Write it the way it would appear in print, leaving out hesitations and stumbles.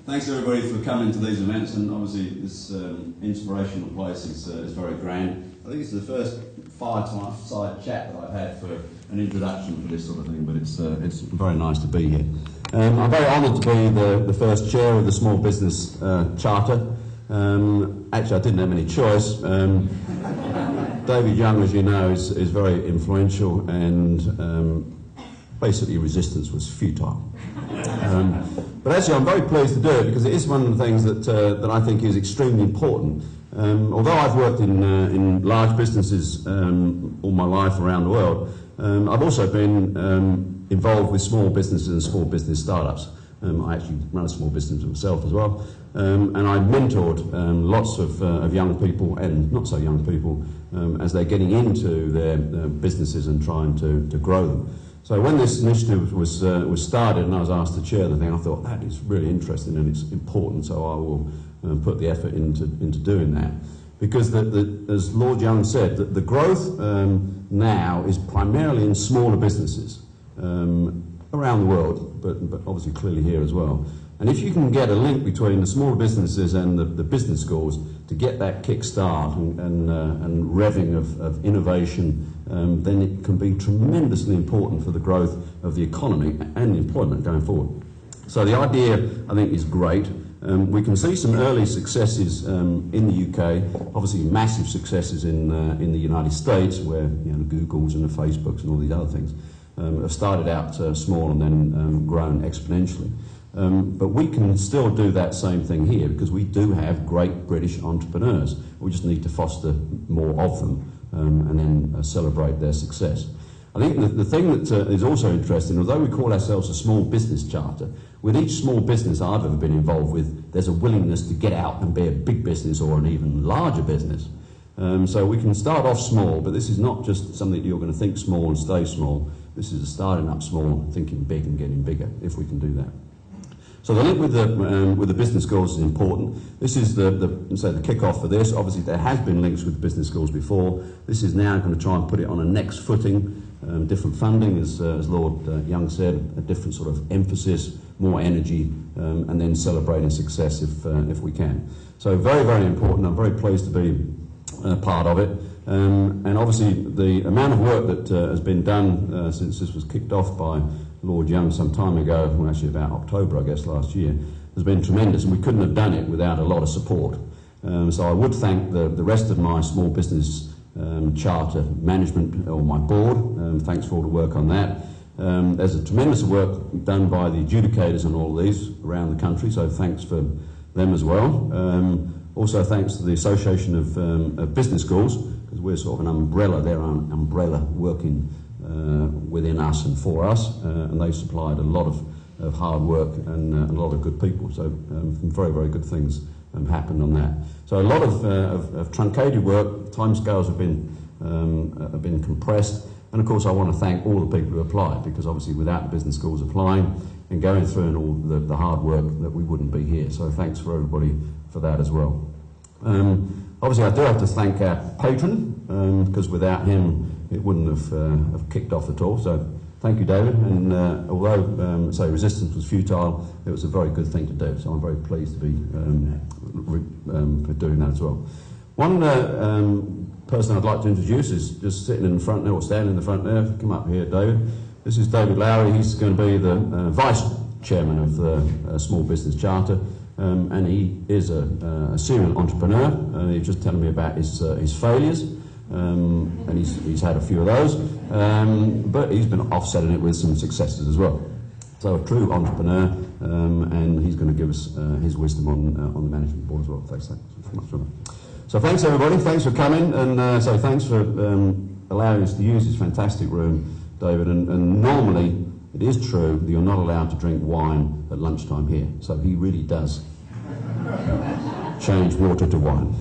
Thanks everybody for coming to these events, and obviously this inspirational place is very grand. I think it's the first fireside chat that I've had for an introduction for this sort of thing, but it's very nice to be here. I'm very honoured to be the first chair of the Small Business Charter. Actually, I didn't have any choice. David Young, as you know, is very influential, and basically resistance was futile. But actually I'm very pleased to do it because it is one of the things that I think is extremely important. Although I've worked in large businesses all my life around the world, I've also been involved with small businesses and small business startups. I actually run a small business myself as well, and I mentored lots of young people and not so young people as they're getting into their businesses and trying to grow them. So when this initiative was started and I was asked to chair the thing, I thought that is really interesting and it's important, so I will put the effort into doing that. Because as Lord Young said, the growth now is primarily in smaller businesses around the world, but obviously clearly here as well. And if you can get a link between the smaller businesses and the business schools to get that kick start and revving of innovation, then it can be tremendously important for the growth of the economy and employment going forward. So the idea, I think, is great. We can see some early successes in the UK, obviously massive successes in the United States, where the Googles and the Facebooks and all these other things have started out small and then grown exponentially. But we can still do that same thing here because we do have great British entrepreneurs. We just need to foster more of them and then celebrate their success. I think the thing that is also interesting, although we call ourselves a small business charter, with each small business I've ever been involved with, there's a willingness to get out and be a big business or an even larger business. So we can start off small, but this is not just something that you're going to think small and stay small. This is a starting up small, thinking big and getting bigger, if we can do that. So the link with the business schools is important. This is the kick-off for this. Obviously there has been links with business schools before. This is now going to try and put it on a next footing. Different funding, as Lord Young said, a different sort of emphasis, more energy, and then celebrating success if we can. So very, very important. I'm very pleased to be part of it. And obviously the amount of work that has been done since this was kicked off by Lord Young some time ago, well, actually about October I guess last year, has been tremendous, and we couldn't have done it without a lot of support. So I would thank the rest of my small business charter management, or my board. Thanks for all the work on that. There's a tremendous work done by the adjudicators on all these around the country, so thanks for them as well. Also thanks to the Association of Business Schools, because we're sort of an umbrella, they're an umbrella working within us and for us, and they supplied a lot of hard work and a lot of good people, so some very, very good things happened on that. So a lot of truncated work, timescales have been compressed, and of course I want to thank all the people who applied, because obviously without the business schools applying and going through and all the hard work, that we wouldn't be here. So thanks for everybody for that as well. Obviously I do have to thank our patron, because without him it wouldn't have kicked off at all. So thank you, David. And although say resistance was futile, it was a very good thing to do. So I'm very pleased to be doing that as well. One person I'd like to introduce is just sitting in the front there, or standing in the front there. Come up here, David. This is David Lowry. He's going to be the vice chairman of the Small Business Charter. And he is a serial entrepreneur. He was just telling me about his failures, and he's had a few of those, but he's been offsetting it with some successes as well. So a true entrepreneur, and he's going to give us his wisdom on the management board as well. Thanks so much. So thanks everybody, thanks for coming, and so thanks for allowing us to use this fantastic room, David. And normally it is true that you're not allowed to drink wine at lunchtime here, so he really does change water to wine.